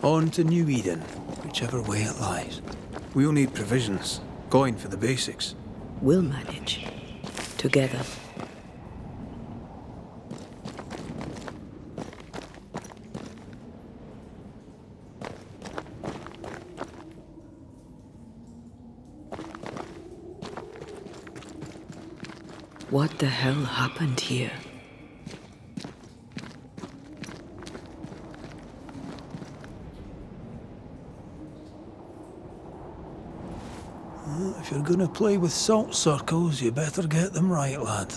On to New Eden, whichever way it lies. We'll need provisions, coin for the basics. We'll manage. Together. What the hell happened here? If you're gonna play with salt circles, you better get them right, lad.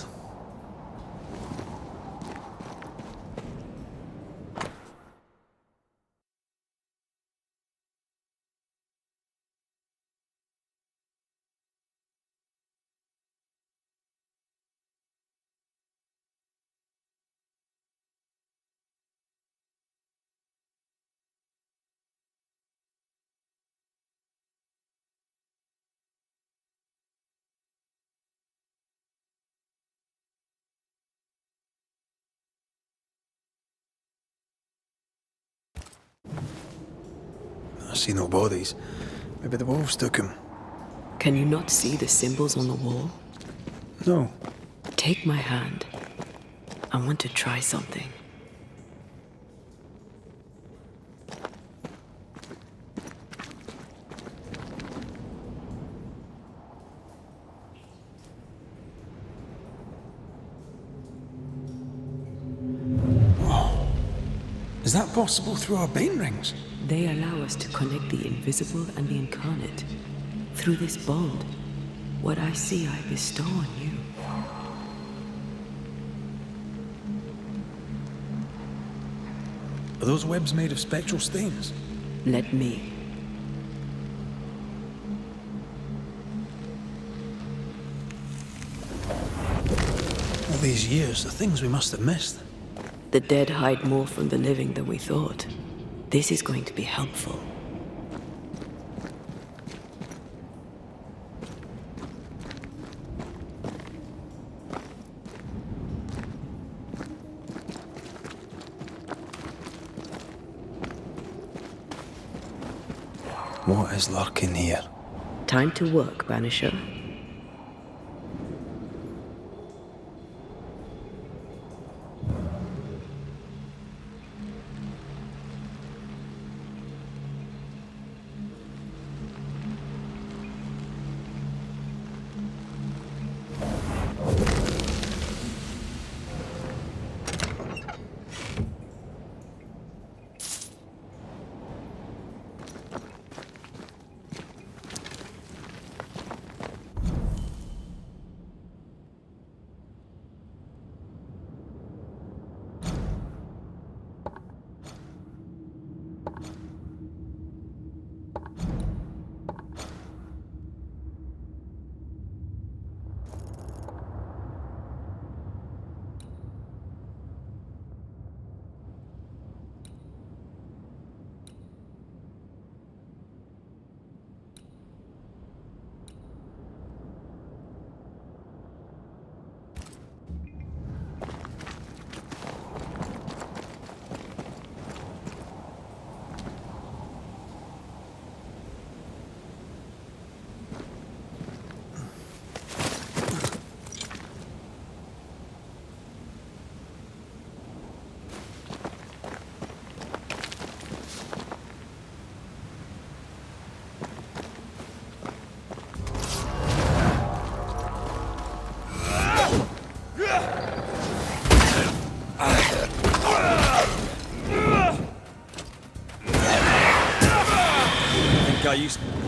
I see no bodies. Maybe the wolves took him. Can you not see the symbols on the wall? No. Take my hand. I want to try something. Is that possible through our bane rings? They allow us to connect the invisible and the incarnate. Through this bond, what I see I bestow on you. Are those webs made of spectral stains? Let me. All these years, the things we must have missed. The dead hide more from the living than we thought. This is going to be helpful. What is lurking here? Time to work, Banisher.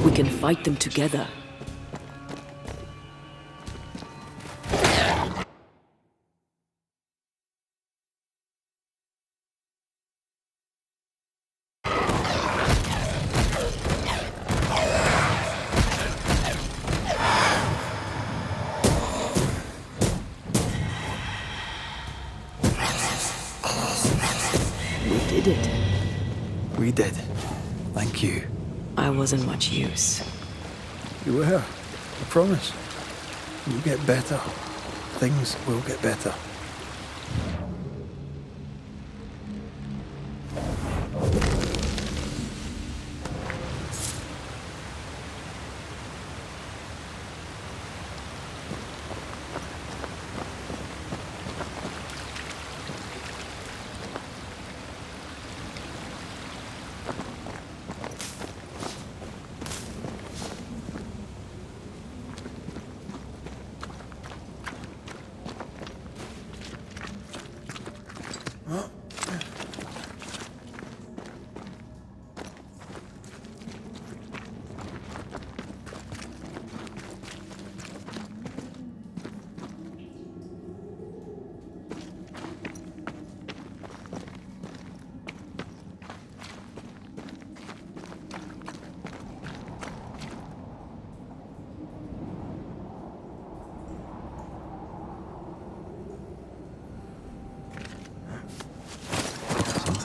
We can fight them together. We did it. We did. Thank you. I wasn't much use. You were. I promise. You'll get better. Things will get better.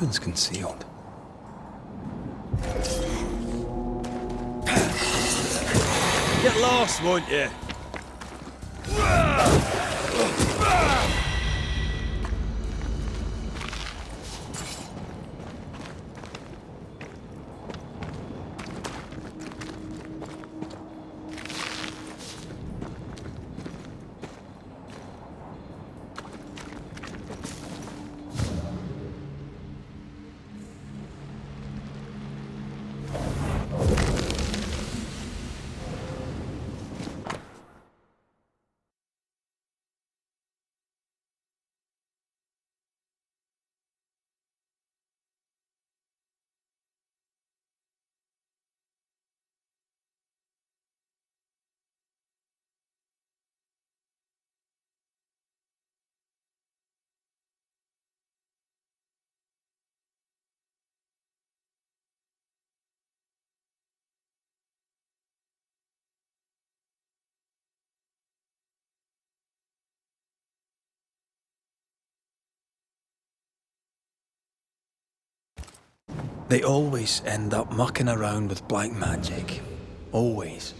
Nothing's concealed. Get lost, won't you? They always end up mucking around with black magic. Always.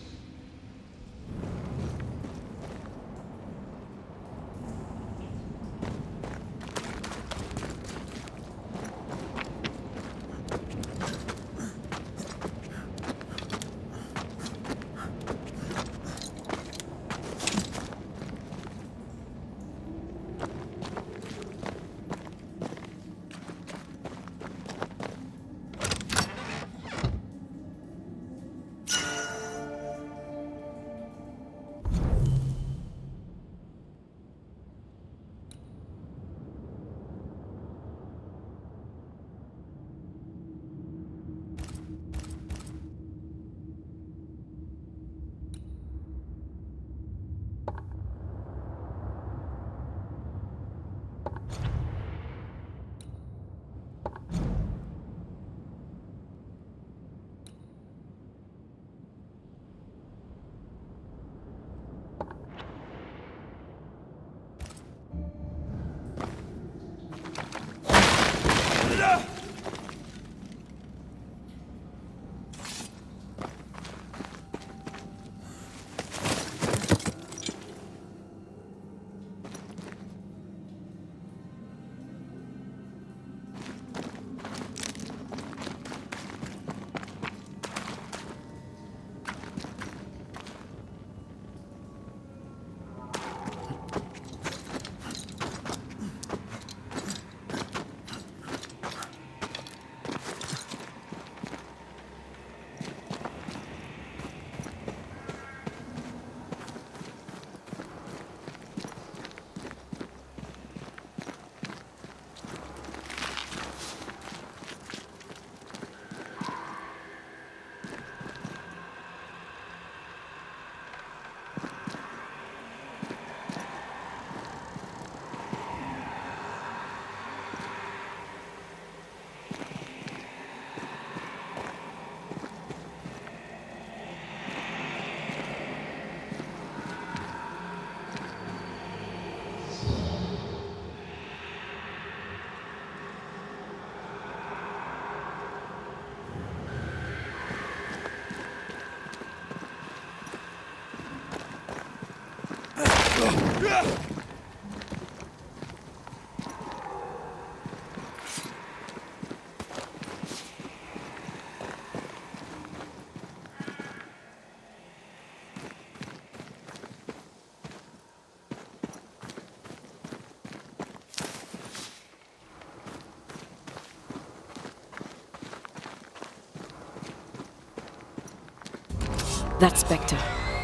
That Spectre.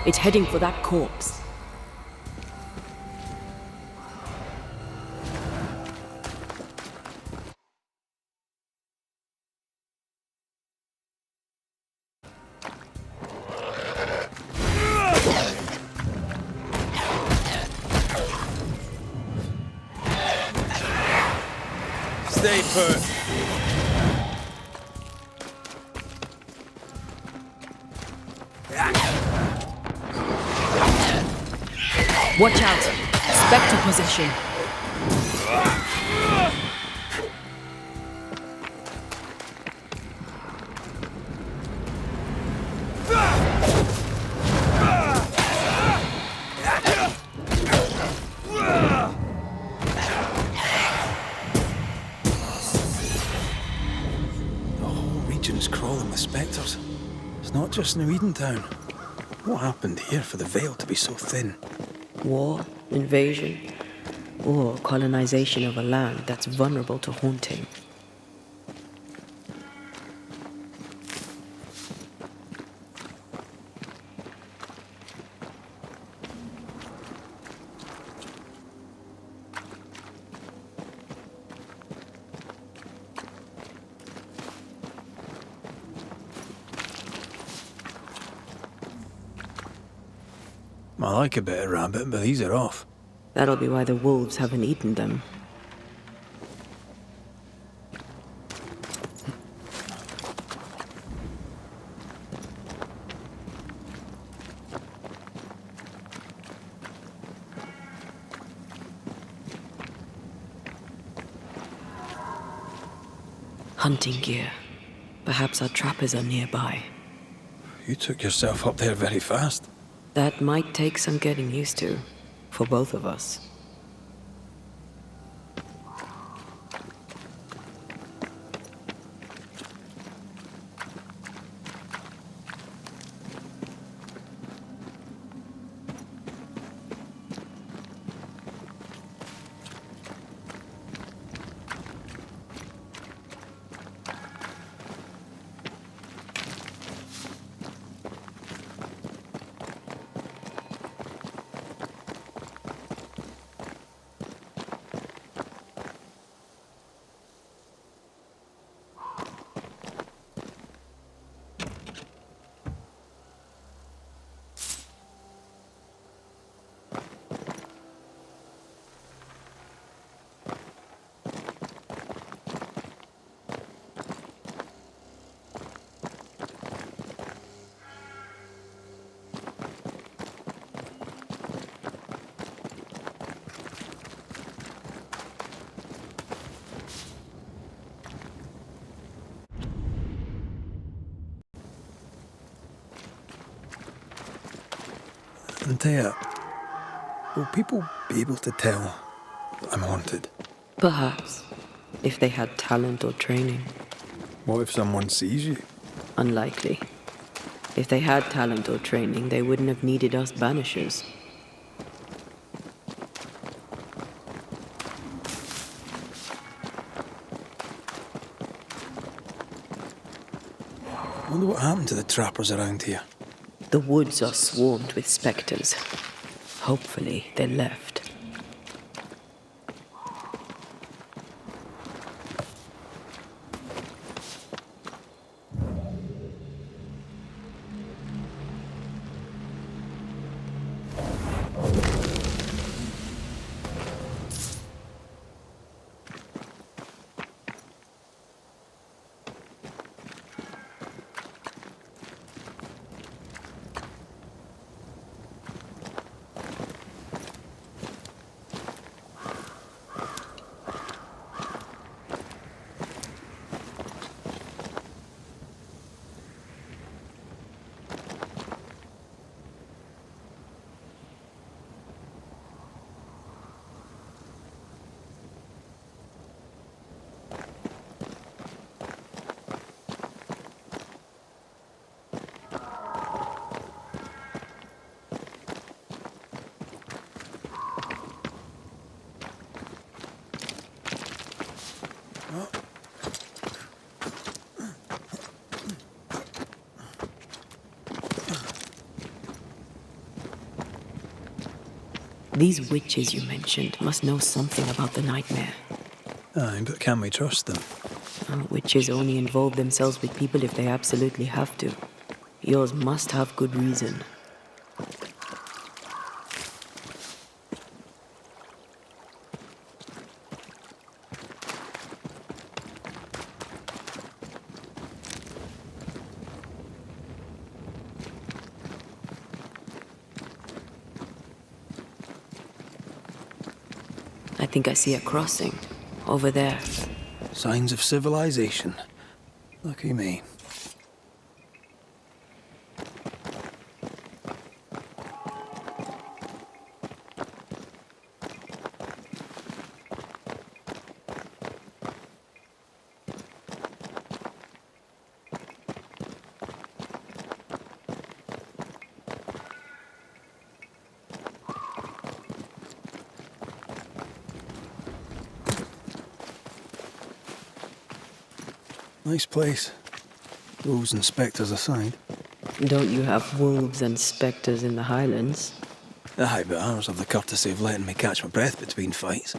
It's heading for that corpse. Stay put. Watch out! Spectre possession. region's crawling with spectres. It's not just New Edentown. What happened here for the veil to be so thin? War, invasion, or colonization of a land that's vulnerable to haunting. I like a bit of rabbit, but these are off. That'll be why the wolves haven't eaten them. Hunting gear. Perhaps our trappers are nearby. You took yourself up there very fast. That might take some getting used to, for both of us. Antea, will people be able to tell that I'm haunted? Perhaps, if they had talent or training. What if someone sees you? Unlikely. If they had talent or training, they wouldn't have needed us Banishers. I wonder what happened to the trappers around here. The woods are swarmed with spectres. Hopefully, they left. These witches you mentioned must know something about the nightmare. Aye, but can we trust them? Witches only involve themselves with people if they absolutely have to. Yours must have good reason. I think I see a crossing. Over there. Signs of civilization. Lucky me. Nice place. Wolves and spectres aside. Don't you have wolves and spectres in the Highlands? Aye, but ours have the courtesy of letting me catch my breath between fights.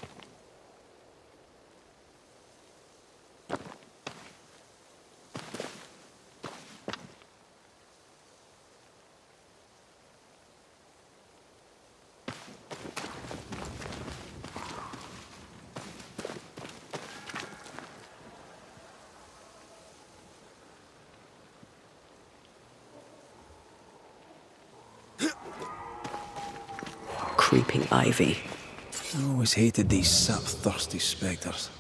Creeping ivy. I always hated these sap-thirsty spectres.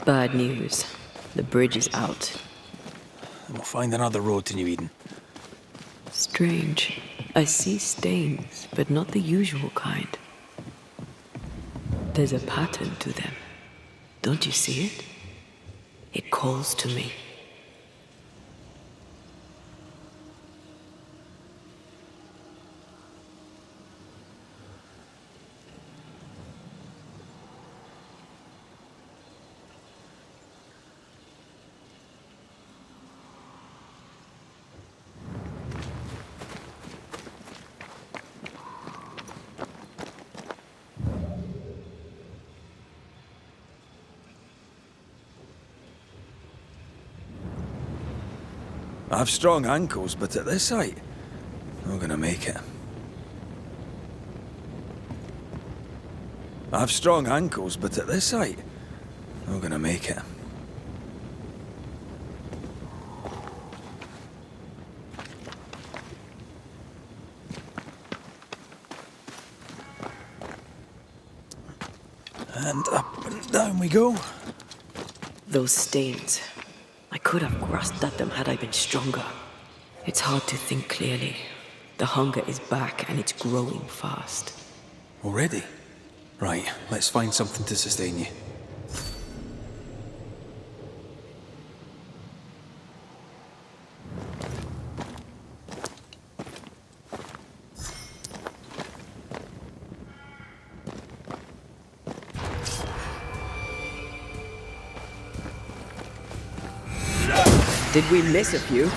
Bad news. The bridge is out. And we'll find another road to New Eden. Strange. I see stains, but not the usual kind. There's a pattern to them. Don't you see it? It calls to me. I have strong ankles, but at this height, I'm gonna make it. I have strong ankles, but at this height, I'm gonna make it. And up and down we go. Those stains. I could have grasped at them had I been stronger. It's hard to think clearly. The hunger is back and it's growing fast. Already? Right, let's find something to sustain you. Did we miss a few?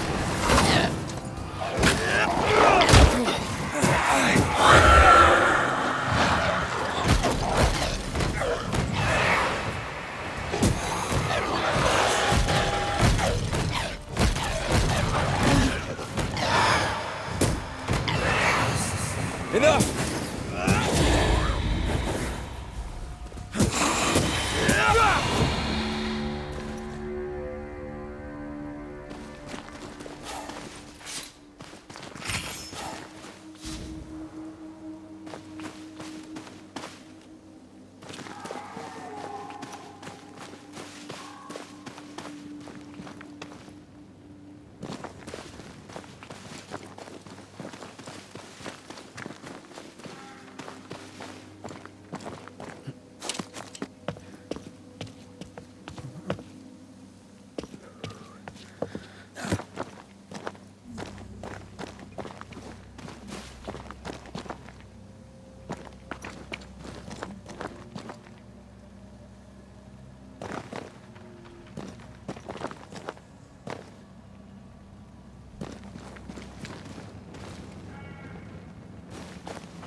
Enough!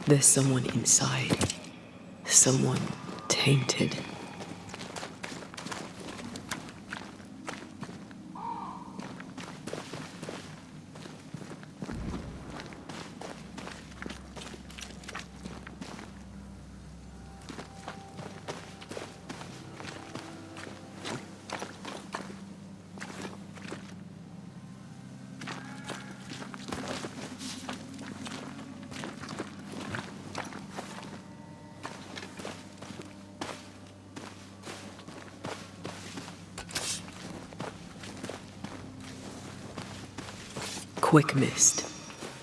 There's someone inside. Someone tainted. Quick mist.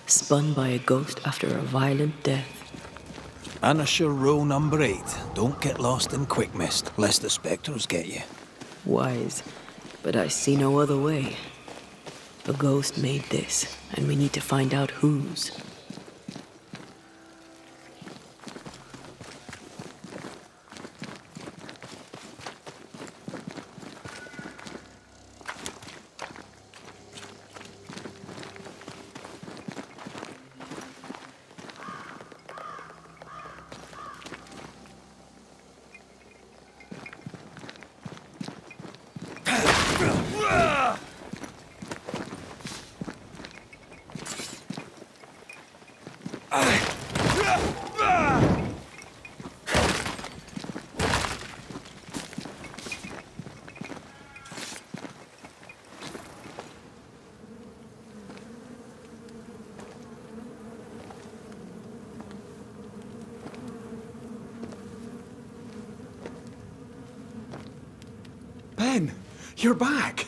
Spun by a ghost after a violent death. Banisher rule number 8. Don't get lost in quick mist, lest the spectres get you. Wise, but I see no other way. A ghost made this, and we need to find out whose. Ben, you're back!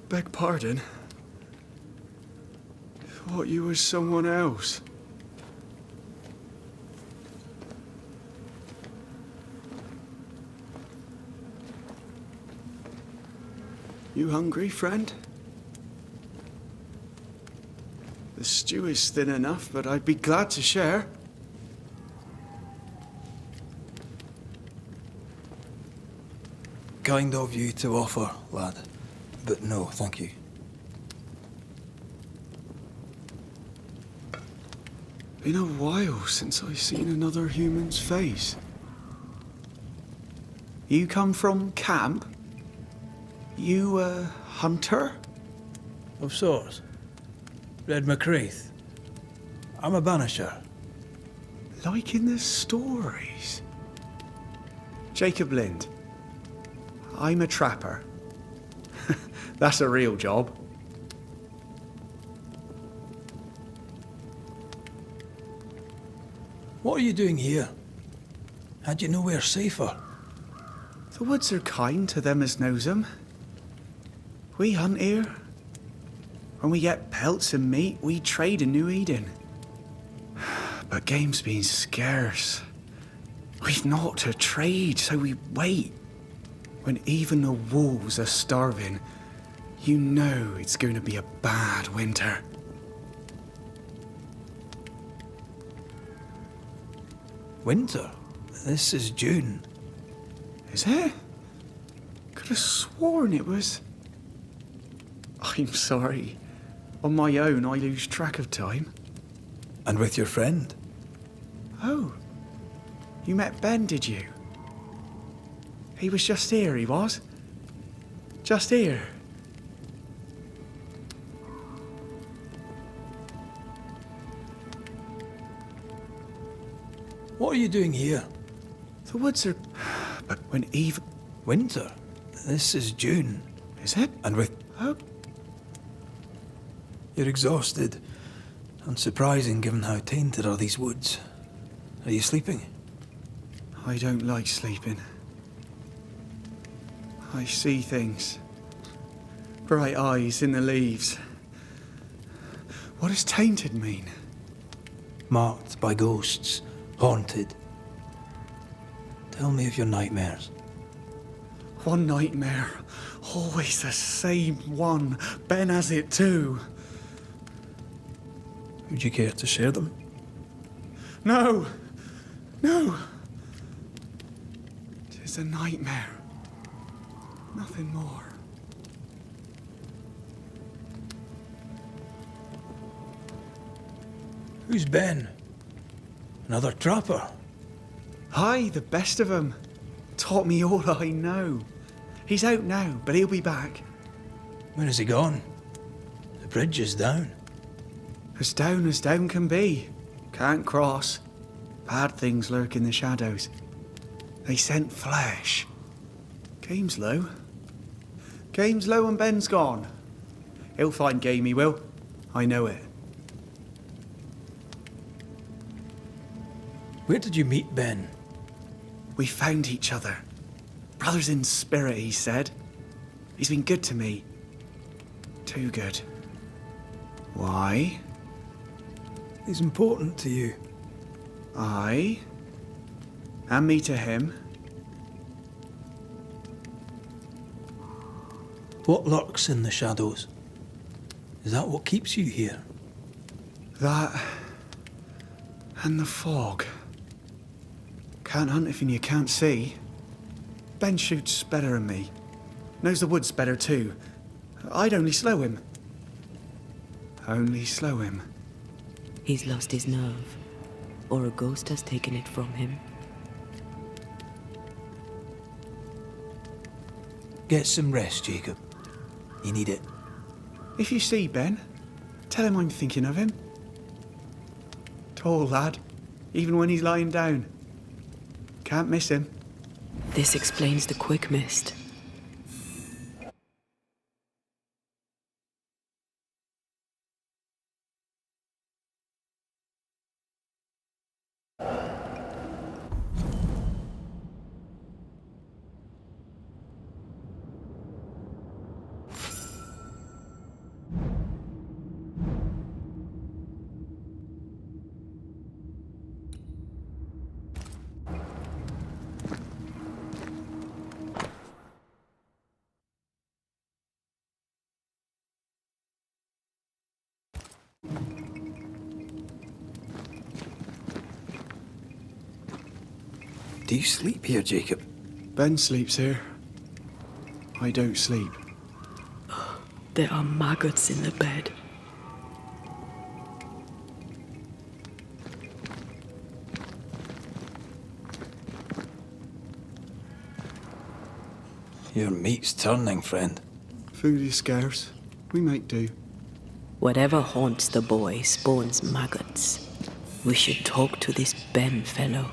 Beg pardon. Thought you was someone else. You hungry, friend? The stew is thin enough, but I'd be glad to share. Kind of you to offer, lad. But no, thank you. Been a while since I seen another human's face. You come from camp? You a hunter? Of sorts. Red McCraith. I'm a banisher. Like in the stories. Jacob Lind. I'm a trapper. That's a real job. What are you doing here? Had you nowhere safer? The woods are kind to them as knows 'em. We hunt here. When we get pelts and meat, we trade in New Eden. But game's been scarce. We've naught to trade, so we wait. When even the wolves are starving, you know it's going to be a bad winter. Winter? This is June. Is it? Could have sworn it was... I'm sorry. On my own, I lose track of time. And with your friend? Oh. You met Ben, did you? He was just here, he was. Just here. What are you doing here? The woods are... But when even... Winter? This is June. Is it? And with... Oh. You're exhausted. Unsurprising given how tainted are these woods. Are you sleeping? I don't like sleeping. I see things. Bright eyes in the leaves. What does tainted mean? Marked by ghosts. Haunted. Tell me of your nightmares. One nightmare. Always the same one. Ben has it too. Would you care to share them? No! No! 'Tis a nightmare. Nothing more. Who's Ben? Another trapper? Aye, the best of 'em. Taught me all I know. He's out now, but he'll be back. When is he gone? The bridge is down. As down can be. Can't cross. Bad things lurk in the shadows. They scent flesh. Game's low. Game's low and Ben's gone. He'll find game, he will. I know it. Where did you meet Ben? We found each other. Brothers in spirit, he said. He's been good to me. Too good. Why? He's important to you. I? And me to him? What lurks in the shadows? Is that what keeps you here? That... and the fog. Can't hunt if you can't see. Ben shoots better than me. Knows the woods better too. I'd only slow him. Only slow him. He's lost his nerve. Or a ghost has taken it from him. Get some rest, Jacob. You need it. If you see Ben, tell him I'm thinking of him. Tall lad, even when he's lying down. Can't miss him. This explains the quick mist. Do you sleep here, Jacob? Ben sleeps here. I don't sleep. There are maggots in the bed. Your meat's turning, friend. Food is scarce. We make do. Whatever haunts the boy spawns maggots. We should talk to this Ben fellow.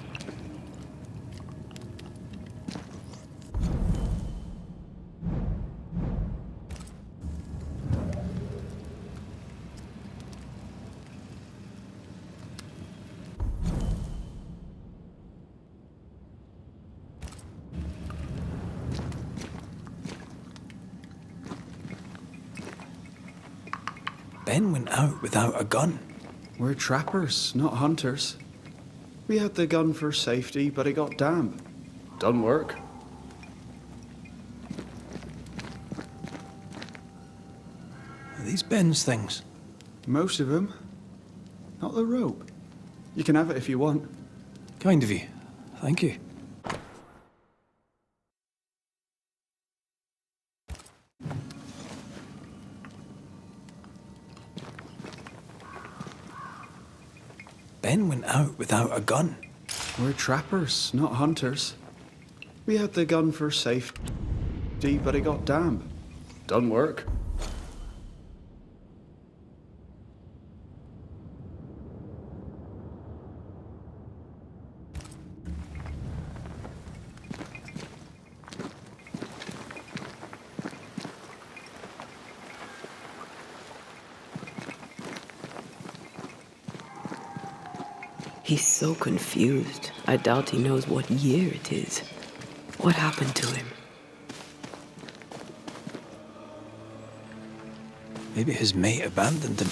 Ben went out without a gun. We're trappers, not hunters. We had the gun for safety, but it got damp. Done work. Are these Ben's things? Most of them. Not the rope. You can have it if you want. Kind of you. Thank you. Ben went out without a gun. We're trappers, not hunters. We had the gun for safety, but it got damp. Done work. He's so confused. I doubt he knows what year it is. What happened to him? Maybe his mate abandoned him.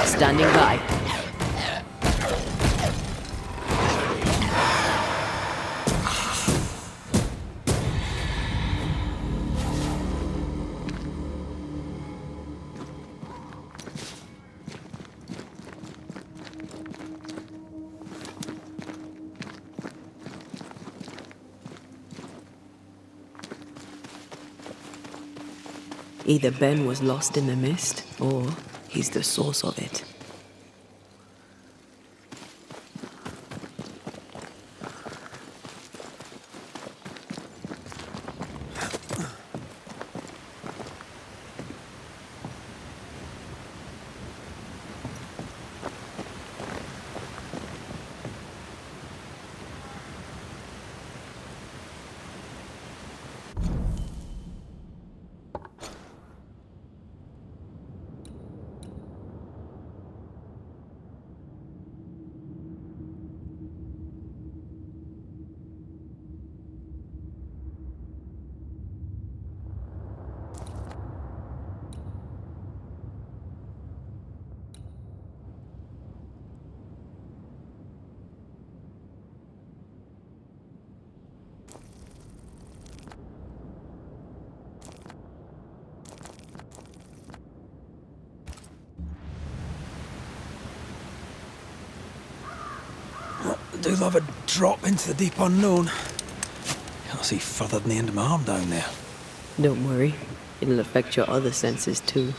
Standing by. Either Ben was lost in the mist, or he's the source of it. I do love a drop into the deep unknown. Can't see further than the end of my arm down there. Don't worry, it'll affect your other senses too.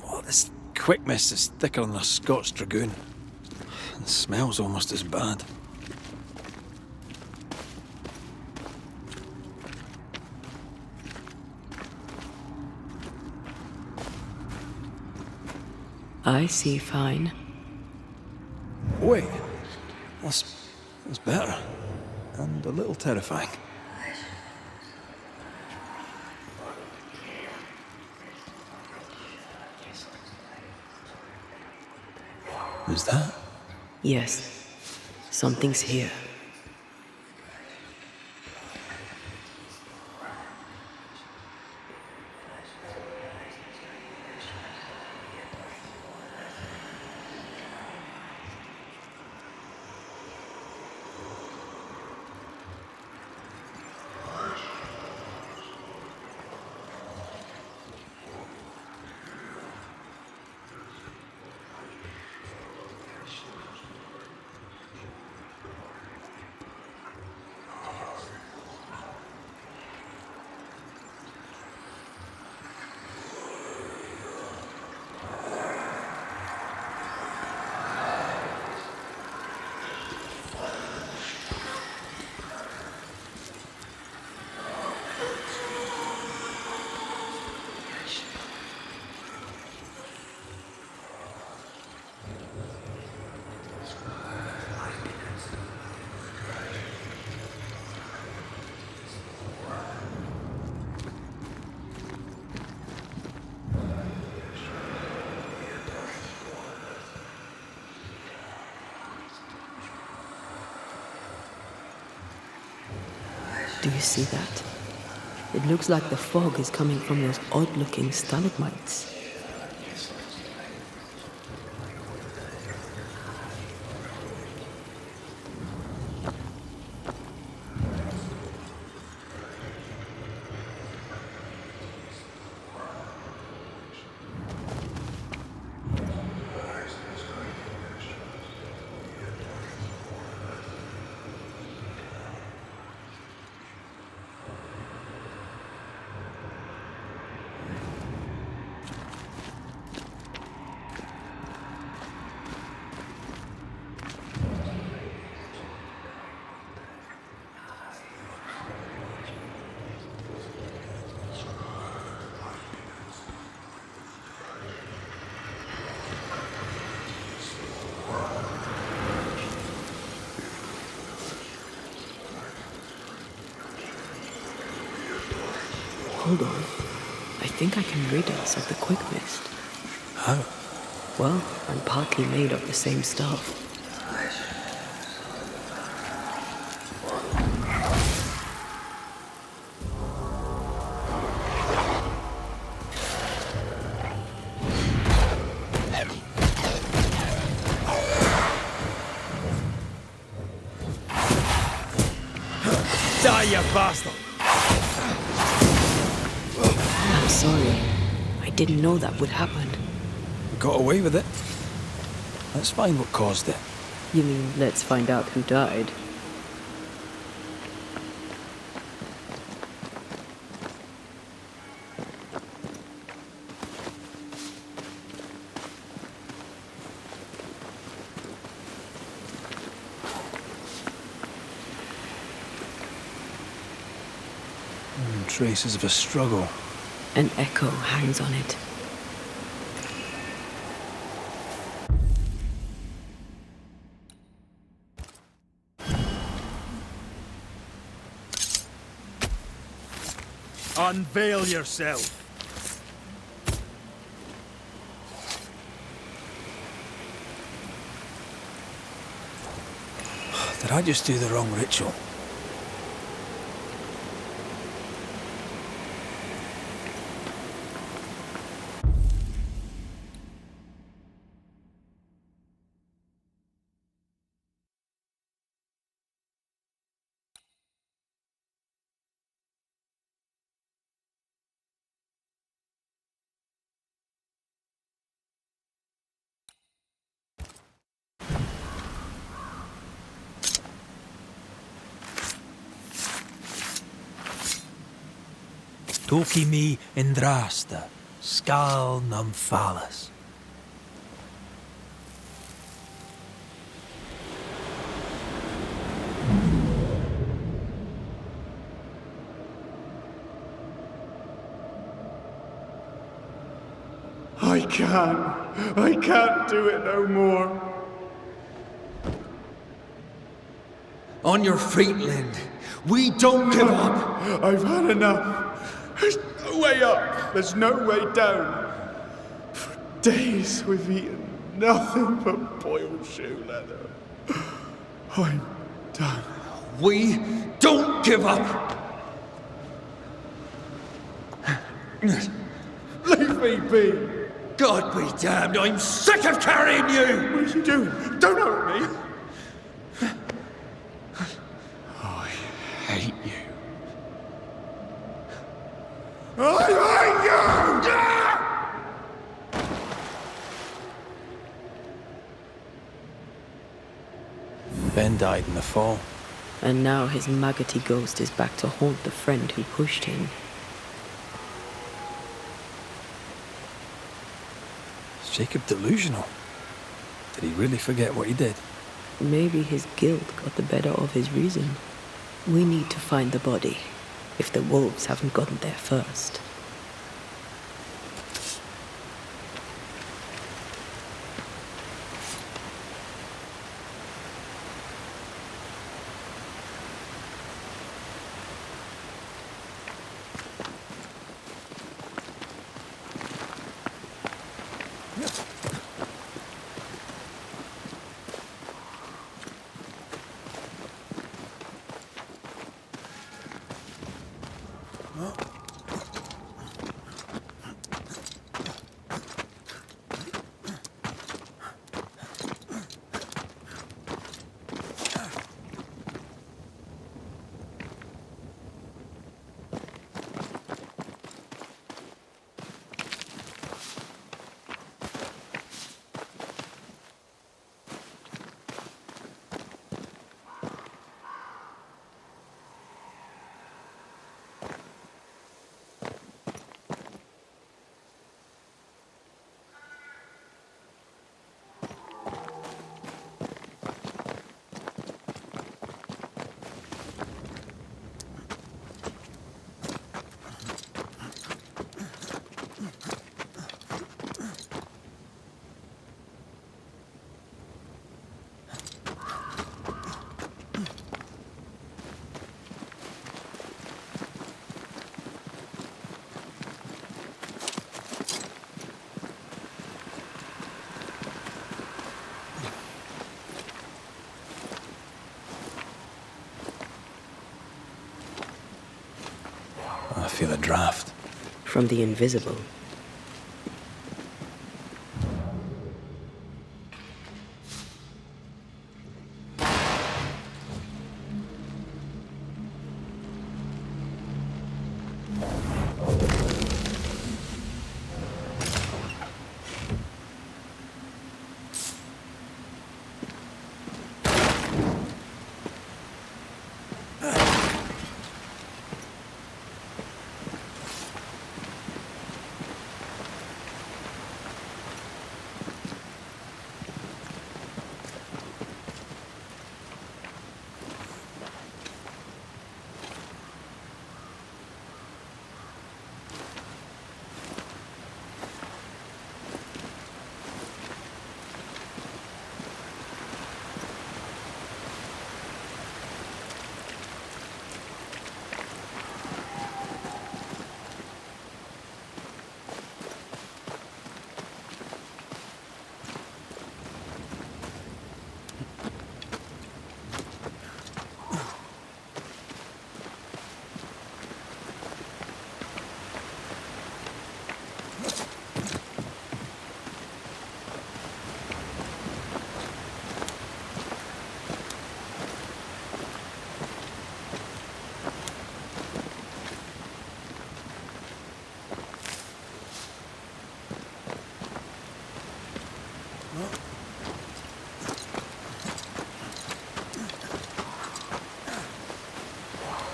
Oh, this quick mist is thicker than a Scots dragoon. And smells almost as bad. I see fine. Wait, that's better. And a little terrifying. Who's that? Yes, something's here. Do you see that? It looks like the fog is coming from those odd-looking stalagmites. Hold on. I think I can rid us of the quick mist. How? Well, I'm partly made of the same stuff. Die, you bastard! I'm sorry. I didn't know that would happen. We got away with it. Let's find what caused it. You mean, let's find out who died? traces of a struggle. An echo hangs on it. Unveil yourself. Did I just do the wrong ritual? Toki mi indrasta, skal numphalas. I can't do it no more. On your feet, Lind. We don't give up. I've had enough. There's no way up. There's no way down. For days we've eaten nothing but boiled shoe leather. I'm done. We don't give up. Leave me be. God be damned, I'm sick of carrying you! What are you doing? Don't hurt me. I hate you. I hate you! Ben died in the fall. And now his maggoty ghost is back to haunt the friend who pushed him. Is Jacob delusional? Did he really forget what he did? Maybe his guilt got the better of his reason. We need to find the body, if the wolves haven't gotten there first. I feel a draft. From the invisible.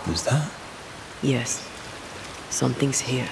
Who's that? Yes, something's here.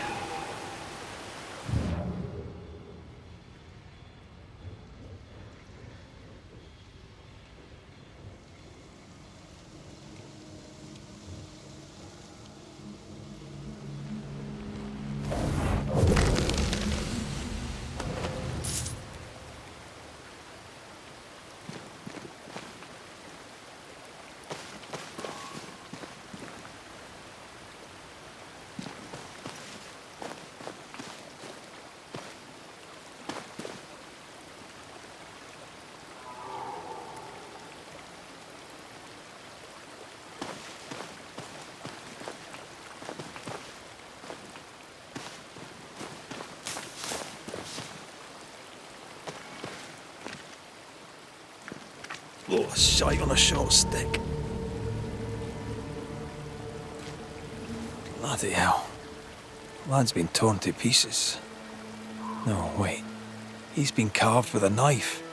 Oh, a shite on a short stick. Bloody hell. Lad's been torn to pieces. No, wait. He's been carved with a knife.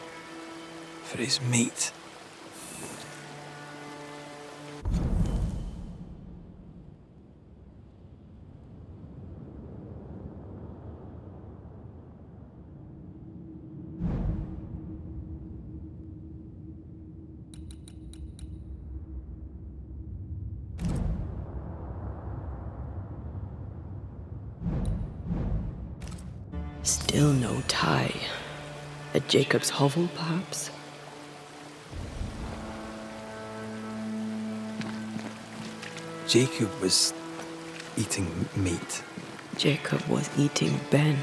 For his meat. Still no tie. At Jacob's hovel, perhaps? Jacob was eating meat. Jacob was eating Ben.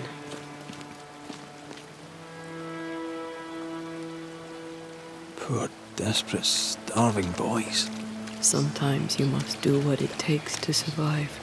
Poor, desperate, starving boys. Sometimes you must do what it takes to survive.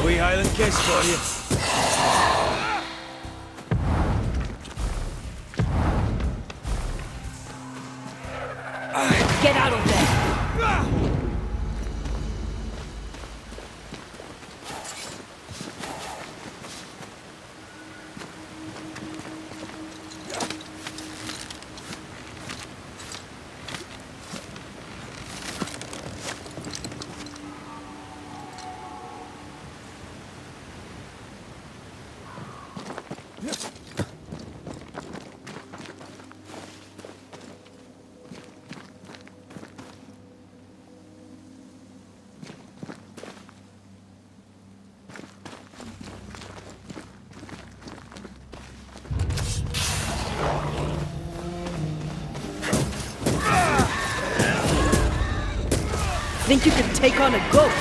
Wee Highland kiss for you. Get out of there! Think you can take on a ghost?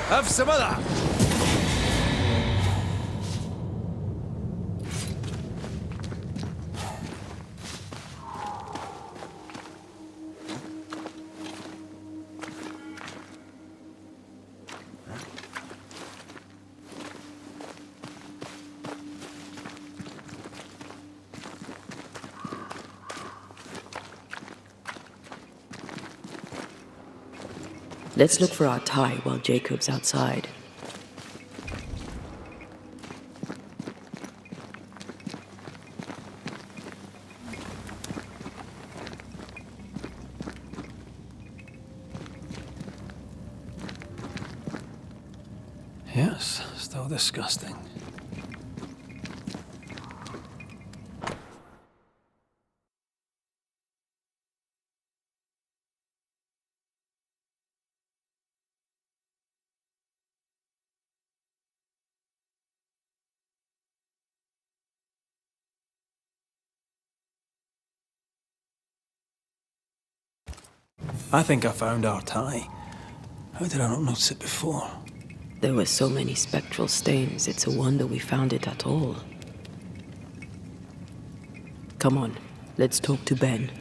Have some of that! Let's look for our tie while Jacob's outside. Yes, still disgusting. I think I found our tie. How did I not notice it before? There were so many spectral stains, it's a wonder we found it at all. Come on, let's talk to Ben.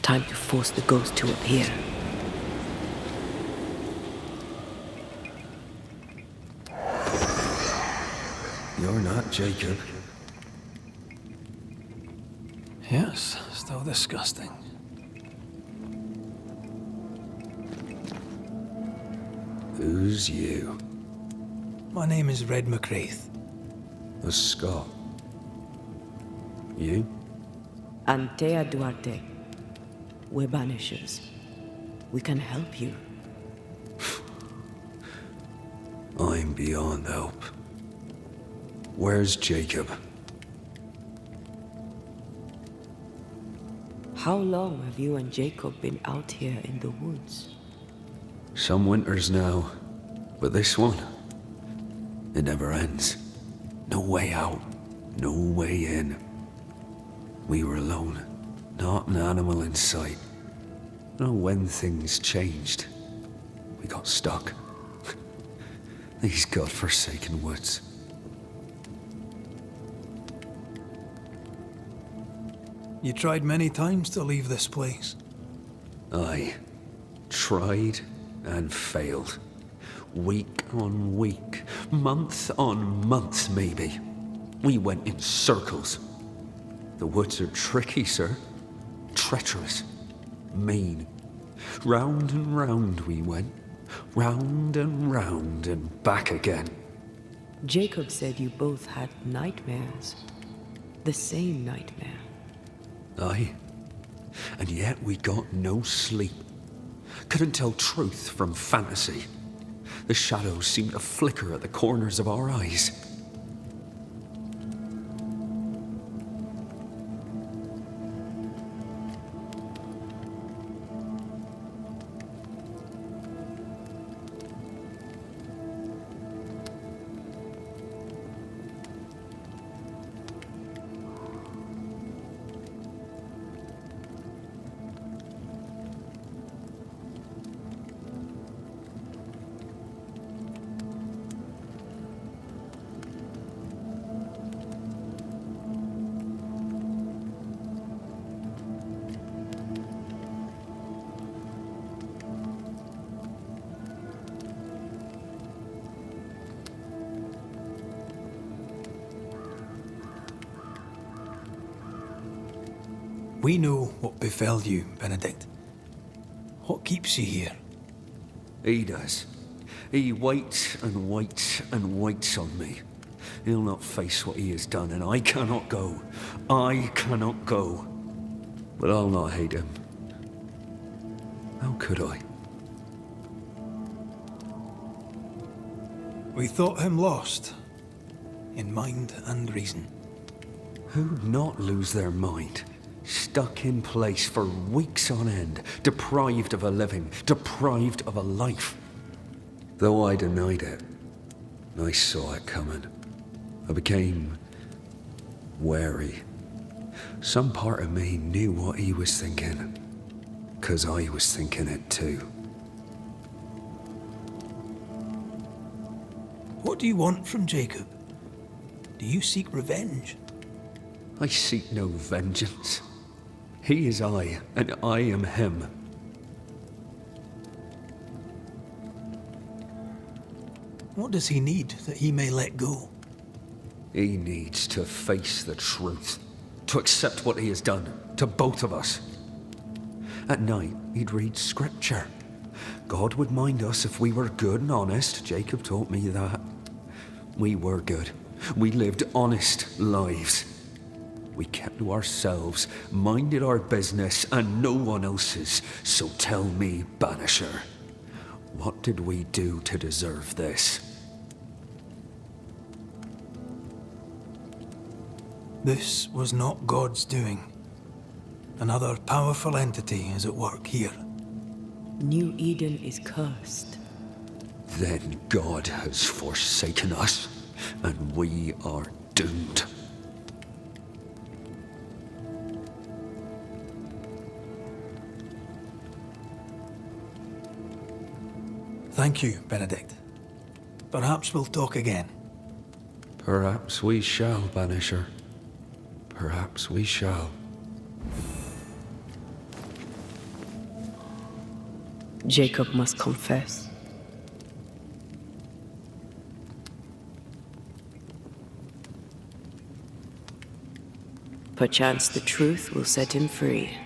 Time to force the ghost to appear. You're not Jacob. Yes, still disgusting. Who's you? My name is Red McCraith. A Scot. You? Antea Duarte. We're Banishers. We can help you. I'm beyond help. Where's Jacob? How long have you and Jacob been out here in the woods? Some winters now, but this one, it never ends. No way out, no way in. We were alone, not an animal in sight. I don't know when things changed. We got stuck. These godforsaken woods. You tried many times to leave this place. I tried and failed. Week on week, month on month maybe. We went in circles. The woods are tricky, sir. Treacherous. Mean. Round and round we went. Round and back again. Jacob said you both had nightmares. The same nightmare. Aye. And yet we got no sleep. Couldn't tell truth from fantasy. The shadows seemed to flicker at the corners of our eyes. We know what befell you, Benedict. What keeps you here? He does. He waits and waits and waits on me. He'll not face what he has done, and I cannot go. I cannot go. But I'll not hate him. How could I? We thought him lost, in mind and reason. Who'd not lose their mind? Stuck in place for weeks on end, deprived of a living, deprived of a life. Though I denied it, I saw it coming. I became wary, Some part of me knew what he was thinking, 'cause I was thinking it too. What do you want from Jacob? Do you seek revenge? I seek no vengeance. He is I, and I am him. What does he need that he may let go? He needs to face the truth, to accept what he has done to both of us. At night, he'd read scripture. God would mind us if we were good and honest. Jacob taught me that. We were good. We lived honest lives. We kept to ourselves, minded our business and no one else's. So tell me, Banisher, what did we do to deserve this? This was not God's doing. Another powerful entity is at work here. New Eden is cursed. Then God has forsaken us, and we are doomed. Thank you, Benedict. Perhaps we'll talk again. Perhaps we shall, Banisher. Perhaps we shall. Jacob must confess. Perchance the truth will set him free.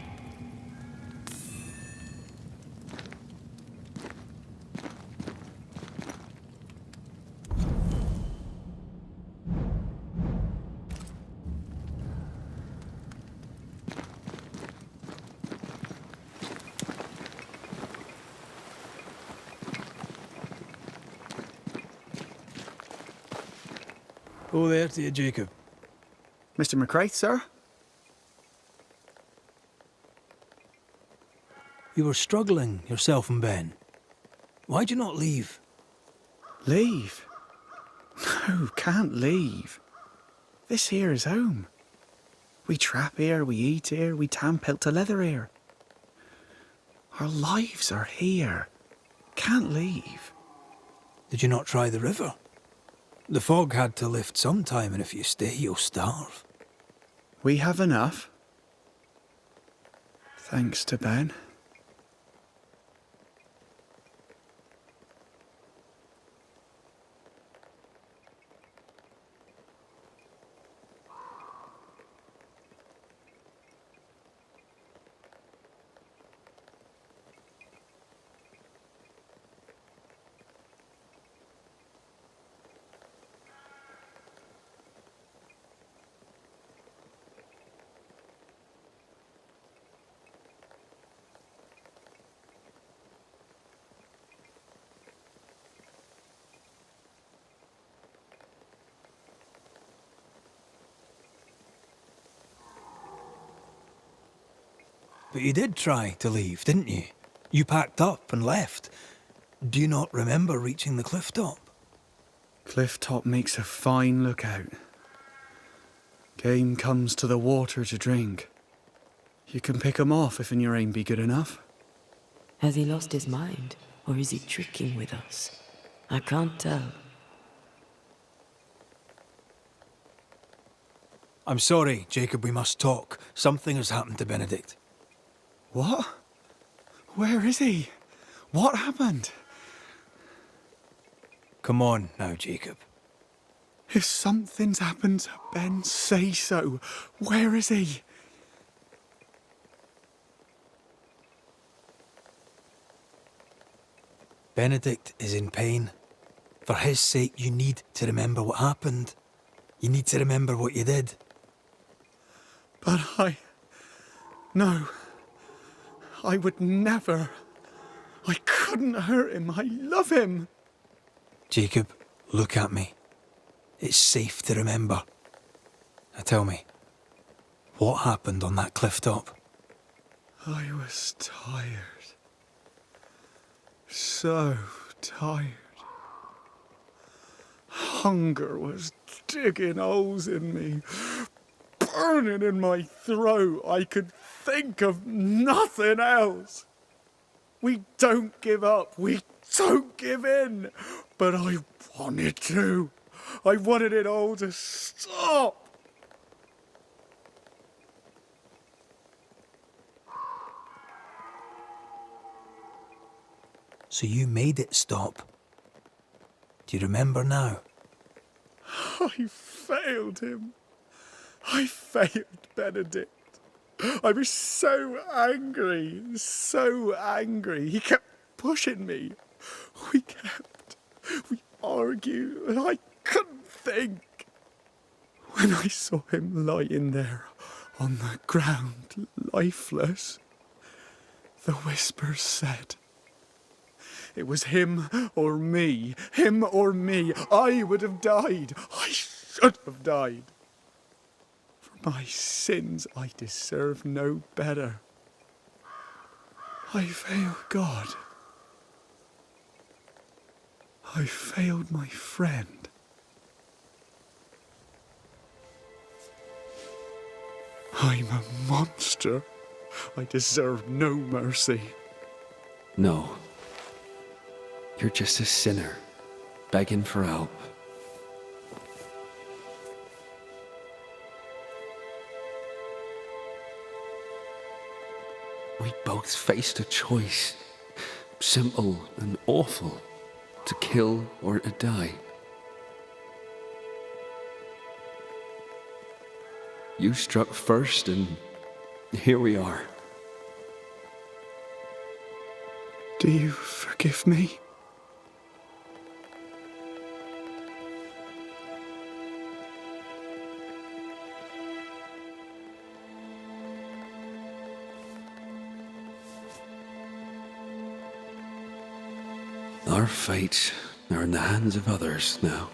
Oh, there to you, Jacob. Mr. McCraith, sir? You were struggling, yourself and Ben. Why'd you not leave? Leave? No, can't leave. This here is home. We trap here, we eat here, we tan pelt to leather here. Our lives are here. Can't leave. Did you not try the river? The fog had to lift sometime, and if you stay, you'll starve. We have enough. Thanks to Ben. But you did try to leave, didn't you? You packed up and left. Do you not remember reaching the cliff top? Cliff top makes a fine lookout. Game comes to the water to drink. You can pick 'em off if your aim be good enough. Has he lost his mind, or is he tricking with us? I can't tell. I'm sorry, Jacob, we must talk. Something has happened to Benedict. What? Where is he? What happened? Come on now, Jacob. If something's happened to Ben, say so. Where is he? Benedict is in pain. For his sake, you need to remember what happened. You need to remember what you did. But No. I would never. I couldn't hurt him. I love him. Jacob, look at me. It's safe to remember. Now tell me, what happened on that cliff top? I was tired. So tired. Hunger was digging holes in me. burning in my throat. I could think of nothing else. We don't give up. We don't give in. But I wanted to. I wanted it all to stop. So you made it stop. Do you remember now? I failed him. I failed Benedict. I was so angry, so angry. He kept pushing me. We argued, and I couldn't think. When I saw him lying there on the ground, lifeless, the whispers said, it was him or me, him or me. I would have died. I should have died. For my sins, I deserve no better. I failed God. I failed my friend. I'm a monster. I deserve no mercy. No. You're just a sinner, begging for help. We both faced a choice, simple and awful, to kill or to die. You struck first, and here we are. Do you forgive me? Our fates are in the hands of others now.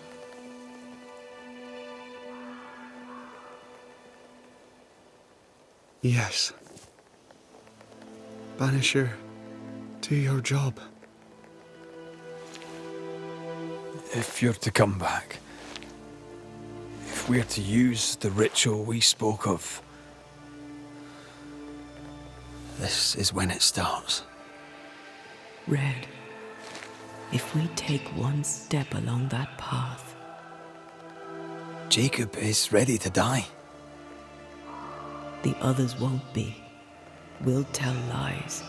Yes. Banisher, do your job. If you're to come back, if we're to use the ritual we spoke of, this is when it starts. Red, if we take one step along that path, Jacob is ready to die. the others won't be. We'll tell lies.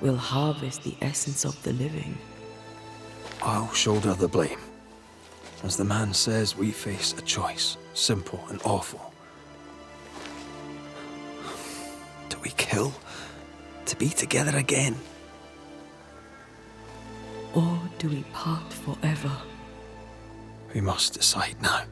We'll harvest the essence of the living. I'll shoulder the blame. As the man says, we face a choice, simple and awful. Do we kill to be together again? Or do we part forever? We must decide now.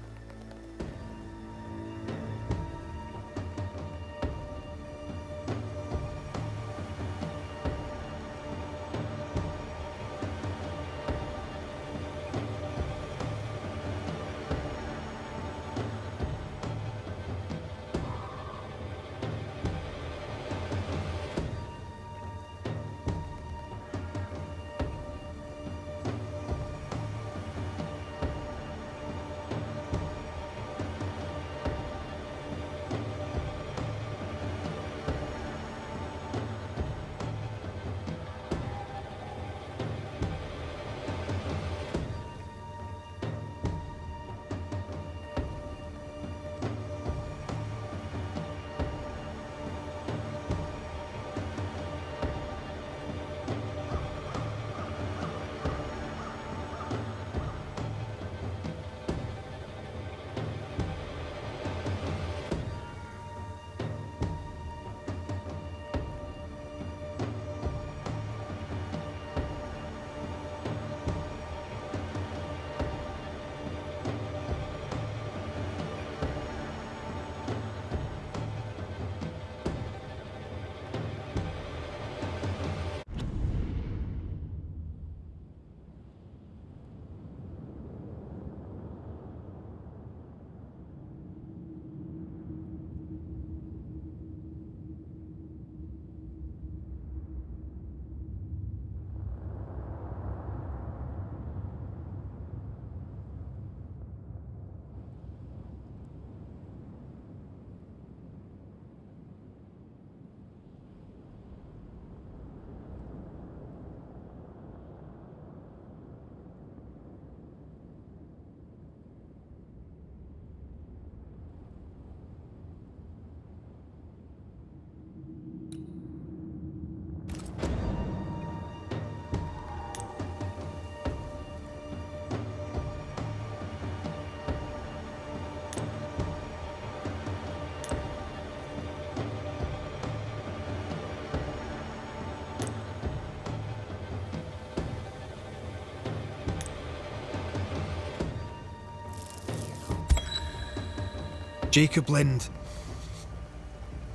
Jacob Lind,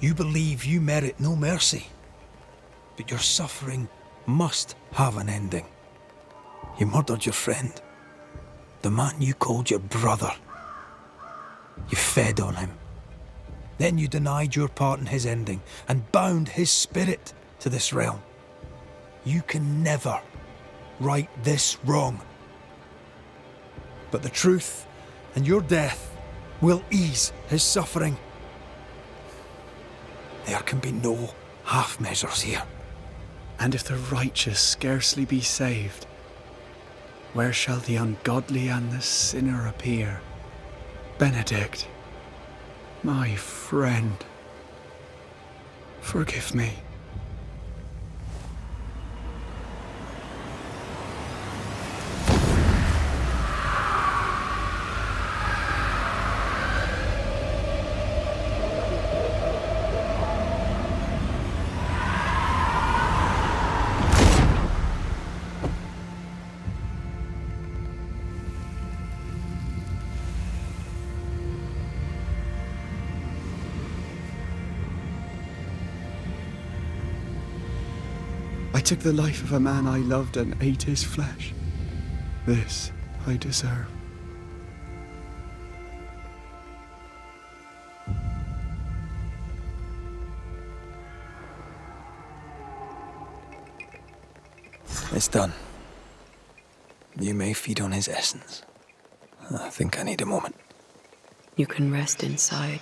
you believe you merit no mercy, but your suffering must have an ending. You murdered your friend, the man you called your brother. You fed on him. Then you denied your part in his ending and bound his spirit to this realm. You can never right this wrong. But the truth and your death will ease his suffering. There can be no half measures here. And if the righteous scarcely be saved, where shall the ungodly and the sinner appear? Benedict, my friend, forgive me. I took the life of a man I loved and ate his flesh. This I deserve. It's done. You may feed on his essence. I think I need a moment. You can rest inside.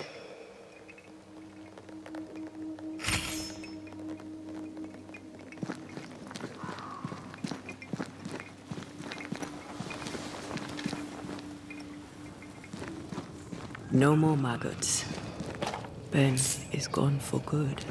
No more maggots. Ben is gone for good.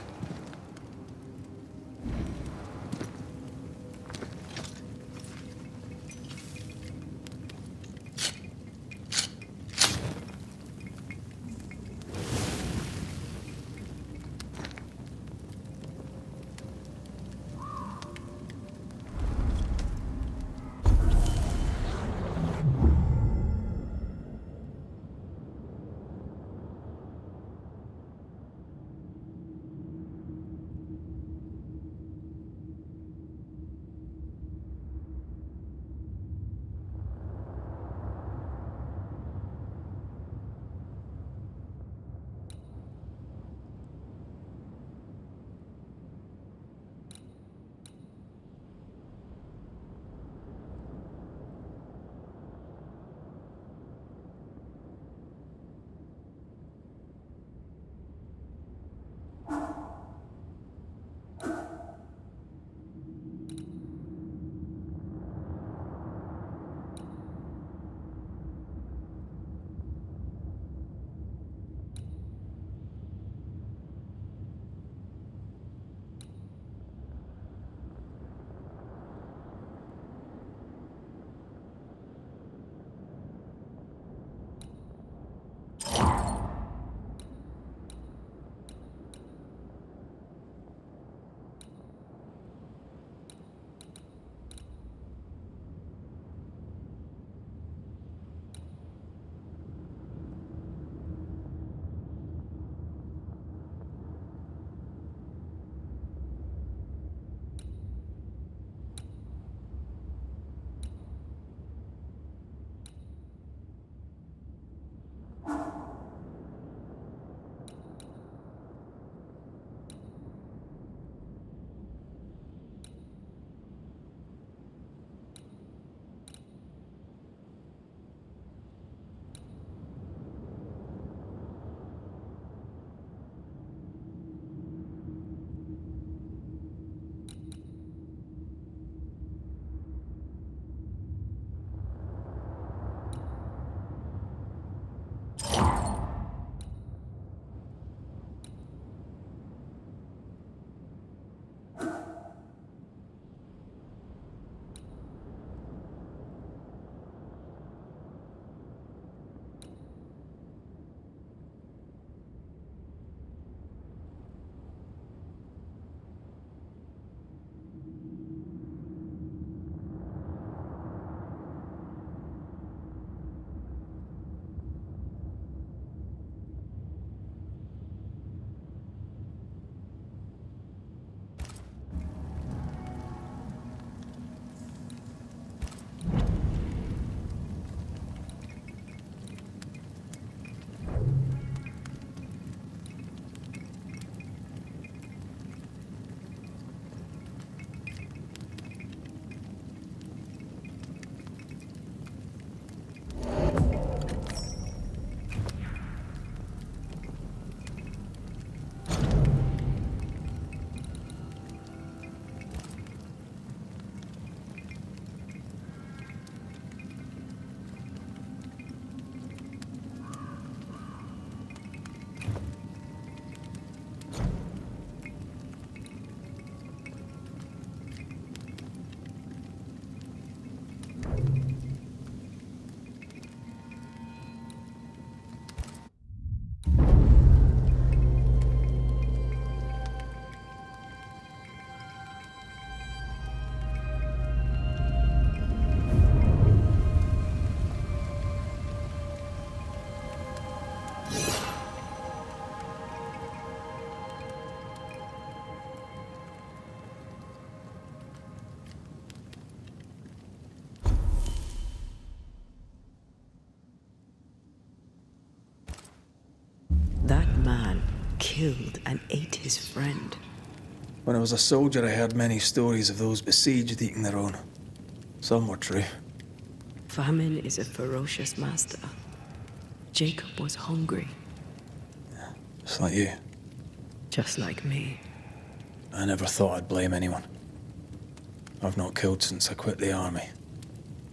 killed and ate his friend. When I was a soldier, I heard many stories of those besieged eating their own. Some were true. Famine is a ferocious master. Jacob was hungry, Just like you. just like me. I never thought I'd blame anyone. I've not killed since I quit the army.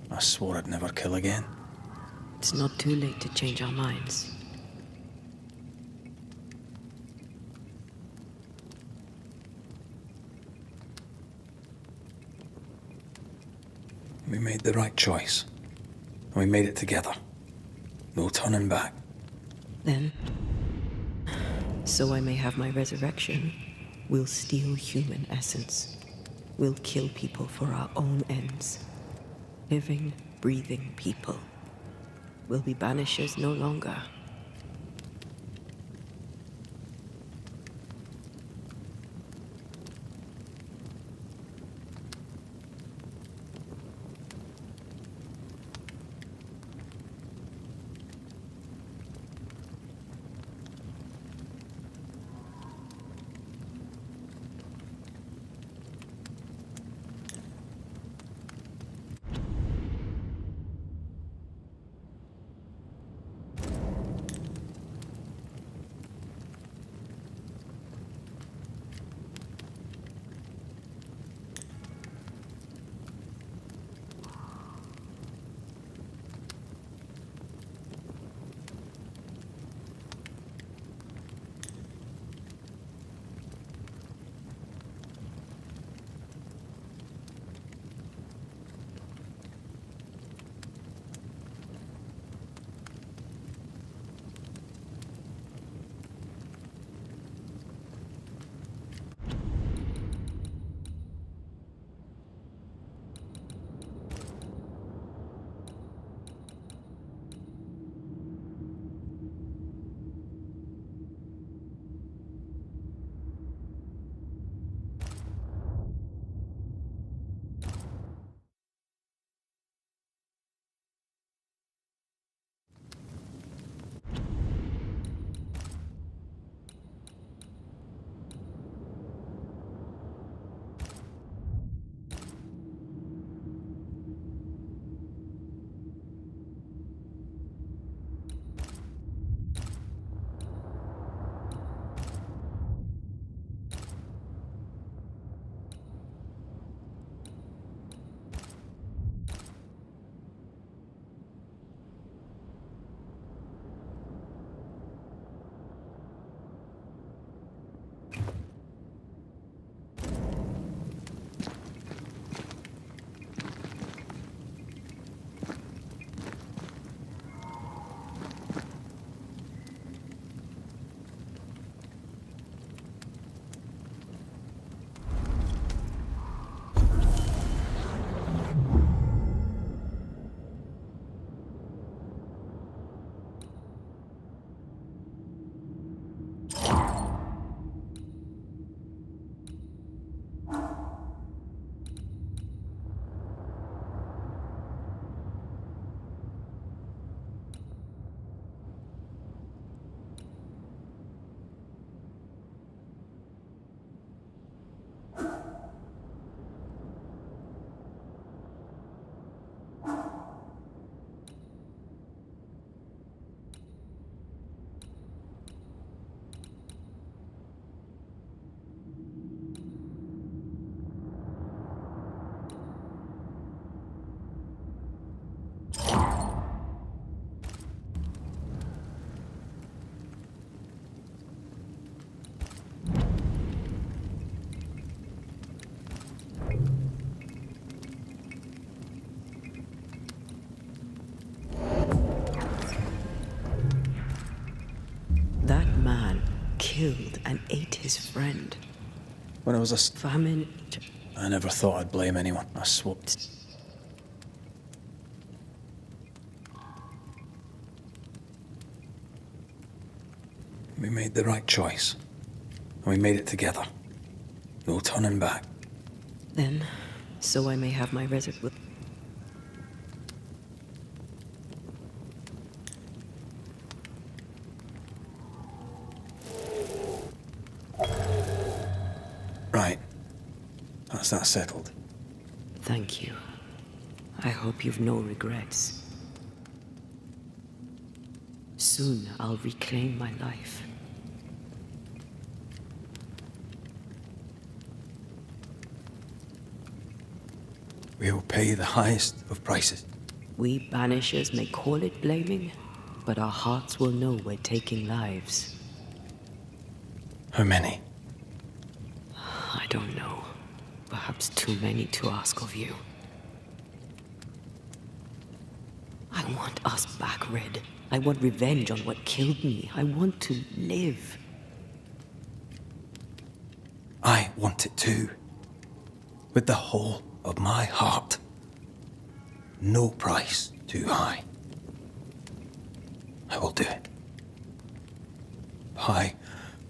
I swore I'd never kill again. It's not too late to change our minds. We made the right choice. And we made it together. No turning back. Then, so I may have my resurrection, we'll steal human essence. We'll kill people for our own ends. Living, breathing people. We'll be banishers no longer. That man killed and ate his friend. When I was a Famine. I never thought I'd blame anyone. I swore. We made the right choice. And we made it together. No turning back. Then, so I may have my resurrection. Is that settled? Thank you. I hope you've no regrets. Soon I'll reclaim my life. We'll pay the highest of prices. We Banishers may call it blaming, but our hearts will know we're taking lives. How many? I don't know. Perhaps too many to ask of you. I want us back, Red. I want revenge on what killed me. I want to live. I want it too. With the whole of my heart. No price too high. I will do it. By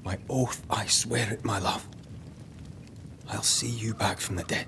my oath, I swear it, my love. I'll see you back from the dead.